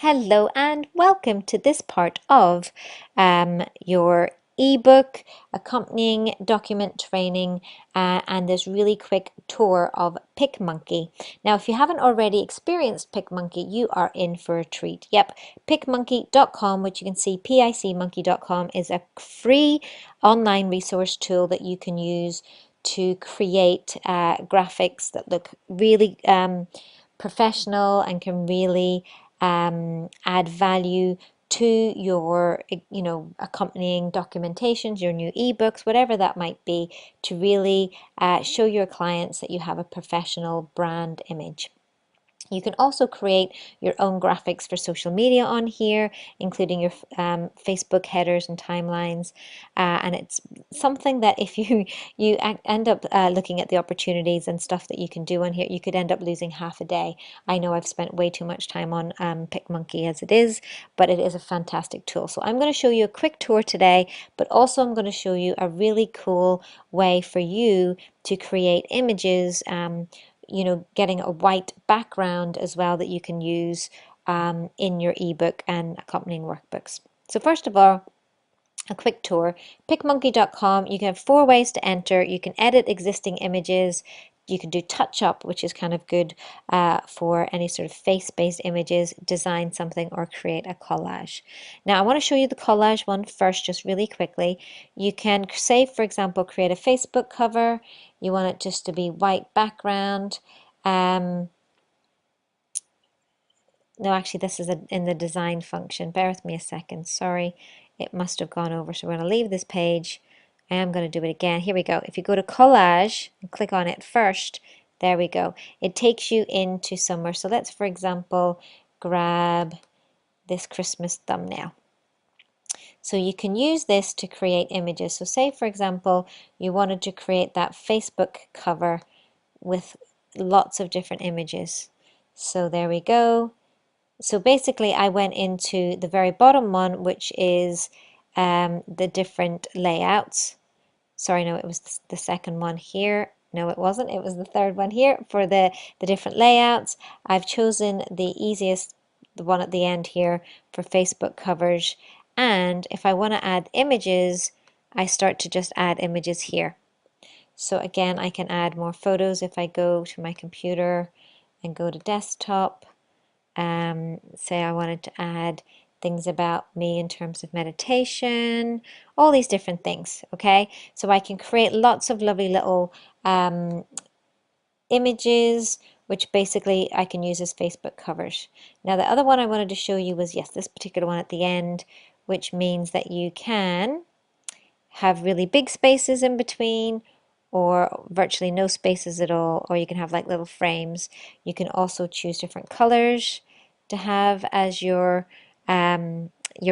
Hello and welcome to this part of your ebook accompanying document training and this really quick tour of PicMonkey. Now, if you haven't already experienced PicMonkey, you are in for a treat. Yep, picmonkey.com, which you can see, picmonkey.com, is a free online resource tool that you can use to create graphics that look really professional and can really add value to your, accompanying documentations, your new ebooks, whatever that might be, to really show your clients that you have a professional brand image. You can also create your own graphics for social media on here, including your Facebook headers and timelines. And it's something that if you end up looking at the opportunities and stuff that you can do on here, you could end up losing half a day. I know I've spent way too much time on PicMonkey as it is, but it is a fantastic tool. So I'm going to show you a quick tour today, but also I'm going to show you a really cool way for you to create images, getting a white background as well that you can use in your ebook and accompanying workbooks. So first of all, a quick tour. Picmonkey.com, you can have 4 ways to enter. You can edit existing images. You can do touch up, which is kind of good for any sort of face-based images, design something, or create a collage. Now, I want to show you the collage one first, just really quickly. You can say, for example, create a Facebook cover. You want it just to be white background. No, actually, this is in the design function. Bear with me a second. Sorry, it must have gone over. So we're going to leave this page. I am going to do it again. Here we go. If you go to collage and click on it first, there we go. It takes you into somewhere. So let's, for example, grab this Christmas thumbnail. So you can use this to create images. So say, for example, you wanted to create that Facebook cover with lots of different images. So there we go. So basically I went into the very bottom one, which is the different layouts. Sorry, no, it was the second one here. No, it wasn't. It was the third one here for the different layouts. I've chosen the easiest, the one at the end here for Facebook covers. And if I want to add images, I start to just add images here. So again, I can add more photos if I go to my computer and go to desktop. Say I wanted to add things about me in terms of meditation, all these different things, okay? So I can create lots of lovely little images, which basically I can use as Facebook covers. Now the other one I wanted to show you was, yes, this particular one at the end, which means that you can have really big spaces in between, or virtually no spaces at all, or you can have like little frames. You can also choose different colors to have as your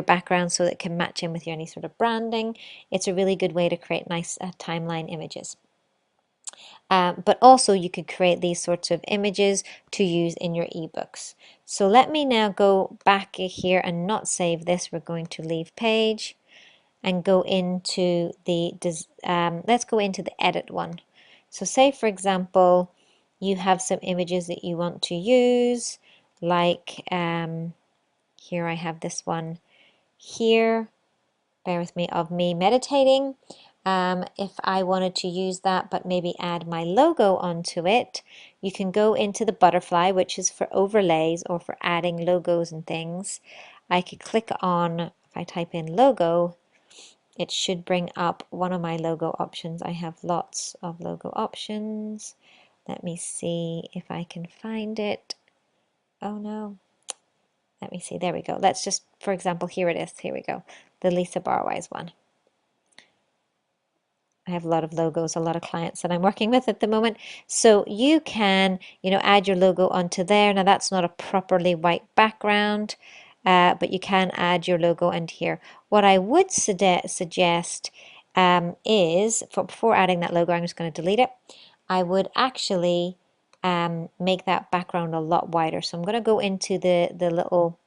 background so that it can match in with your any sort of branding. It's a really good way to create nice timeline images. But also you could create these sorts of images to use in your ebooks. So let me now go back here and not save this. We're going to leave page and go into the, let's go into the edit one. So say, for example, you have some images that you want to use, like here I have this one here, bear with me, of me meditating. If I wanted to use that but maybe add my logo onto it, you can go into the butterfly, which is for overlays or for adding logos and things. I could click on, if I type in logo, it should bring up one of my logo options. I have lots of logo options. Let me see if I can find it. Oh no. Let me see. There we go. Let's just, for example, here it is. Here we go. The Lisa Barwise one. I have a lot of logos, a lot of clients that I'm working with at the moment. So you can, add your logo onto there. Now that's not a properly white background, but you can add your logo into here. What I would suggest is, before adding that logo, I'm just going to delete it. I would actually make that background a lot wider. So I'm going to go into the little,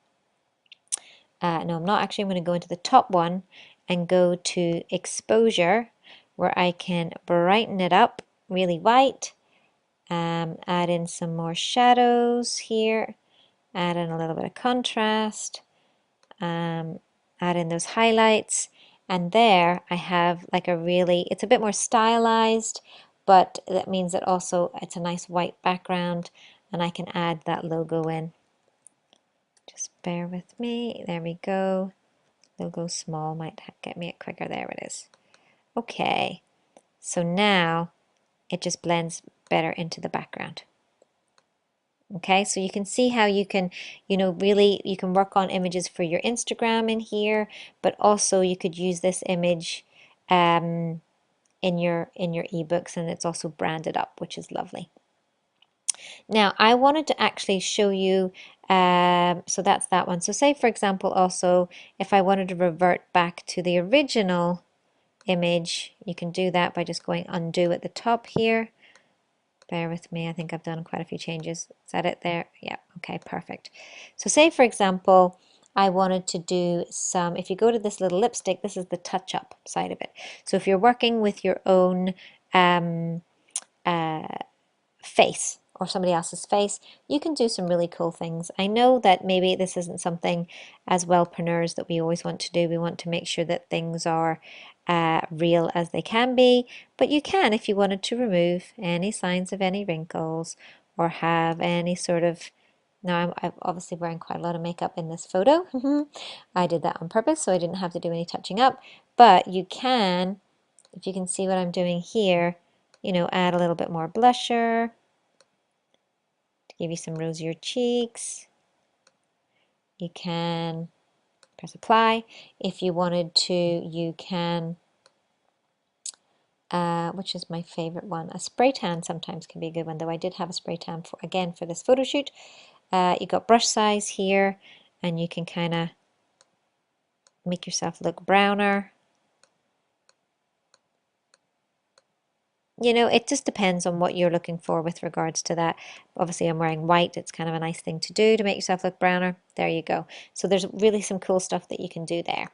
no, I'm not actually, I'm going to go into the top one and go to exposure, where I can brighten it up really white, add in some more shadows here, add in a little bit of contrast, add in those highlights, and there I have like a really, it's a bit more stylized, but that means that also it's a nice white background, and I can add that logo in. Just bear with me. There we go. Logo small might get me it quicker. There it is. Okay, so now it just blends better into the background. Okay, so you can see how you can, really you can work on images for your Instagram in here, but also you could use this image in your ebooks, and it's also branded up, which is lovely. Now, I wanted to actually show you, so that's that one. So say, for example, also, if I wanted to revert back to the original image, you can do that by just going undo at the top here. Bear with me, I think I've done quite a few changes. Is that it there? Yeah, okay, perfect. So say, for example, I wanted to do some, if you go to this little lipstick, this is the touch-up side of it. So if you're working with your own face or somebody else's face, you can do some really cool things. I know that maybe this isn't something as wellpreneurs that we always want to do. We want to make sure that things are real as they can be, but you can, if you wanted to remove any signs of any wrinkles or have any sort of, now I'm obviously wearing quite a lot of makeup in this photo. I did that on purpose so I didn't have to do any touching up, but you can, if you can see what I'm doing here, add a little bit more blusher to give you some rosier cheeks. You can press apply. If you wanted to, you can, which is my favorite one, a spray tan sometimes can be a good one, though I did have a spray tan for this photo shoot. You got brush size here, and you can kind of make yourself look browner. It just depends on what you're looking for with regards to that. Obviously, I'm wearing white. It's kind of a nice thing to do to make yourself look browner. There you go. So there's really some cool stuff that you can do there.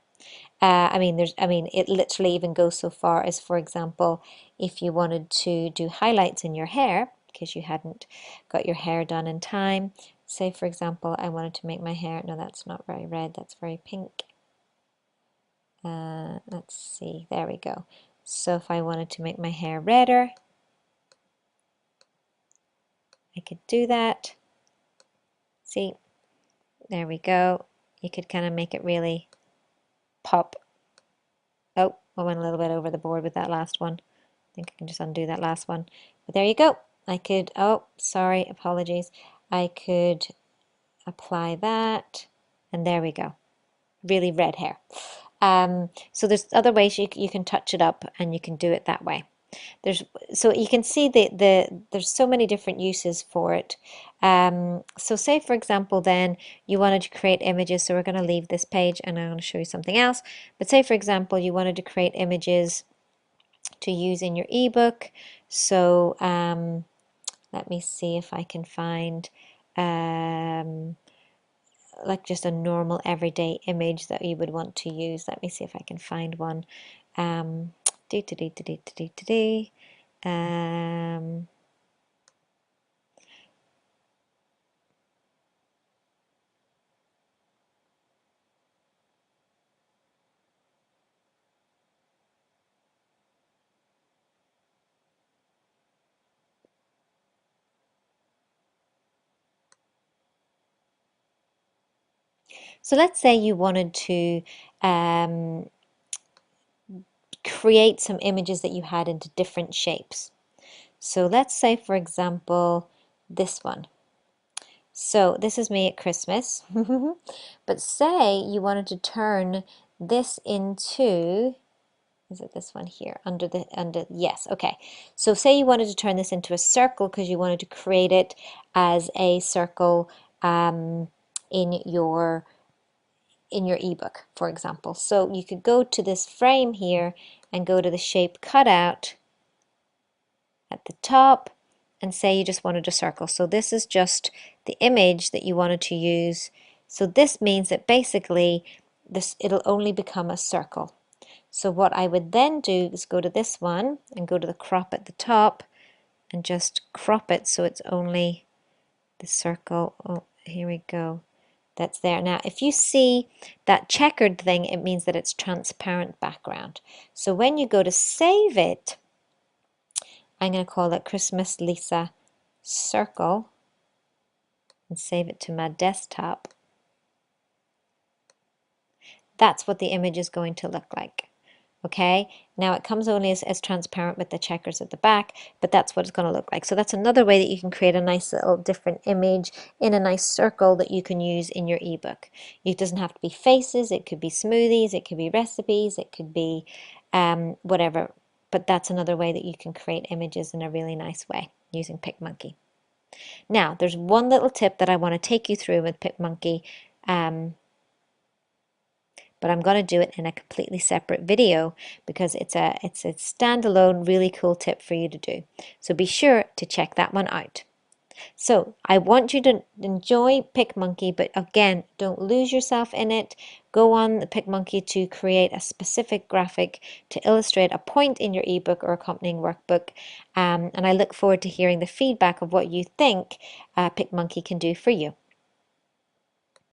It literally even goes so far as, for example, if you wanted to do highlights in your hair because you hadn't got your hair done in time. Say, for example, I wanted to make my hair, no, that's not very red, that's very pink. Let's see, there we go. So if I wanted to make my hair redder, I could do that. See, there we go. You could kind of make it really pop. Oh, I went a little bit over the board with that last one. I think I can just undo that last one. But there you go. I could, oh, sorry, apologies. I could apply that, and there we go. Really red hair. So there's other ways you can touch it up, and you can do it that way. So you can see there's so many different uses for it. So say, for example, then you wanted to create images. So we're going to leave this page, and I'm going to show you something else. But say, for example, you wanted to create images to use in your ebook. So let me see if I can find like just a normal everyday image that you would want to use. Let me see if I can find one. So let's say you wanted to create some images that you had into different shapes. So let's say, for example, this one. So this is me at Christmas. But say you wanted to turn this into, is it this one here? Yes, okay. So say you wanted to turn this into a circle because you wanted to create it as a circle in your ebook, for example. So you could go to this frame here and go to the shape cutout at the top and say you just wanted a circle. So this is just the image that you wanted to use. So this means that basically it'll only become a circle. So what I would then do is go to this one and go to the crop at the top and just crop it so it's only the circle. Oh, here we go. That's there. Now, if you see that checkered thing, it means that it's transparent background. So when you go to save it, I'm going to call it Christmas Lisa Circle and save it to my desktop. That's what the image is going to look like. Okay, now it comes only as transparent with the checkers at the back, but that's what it's going to look like. So that's another way that you can create a nice little different image in a nice circle that you can use in your ebook. It doesn't have to be faces, it could be smoothies, it could be recipes, it could be whatever, but that's another way that you can create images in a really nice way using PicMonkey. Now, there's one little tip that I want to take you through with PicMonkey, but I'm going to do it in a completely separate video because it's a standalone really cool tip for you to do. So be sure to check that one out. So I want you to enjoy PicMonkey, but again, don't lose yourself in it. Go on the PicMonkey to create a specific graphic to illustrate a point in your ebook or accompanying workbook. And I look forward to hearing the feedback of what you think PicMonkey can do for you.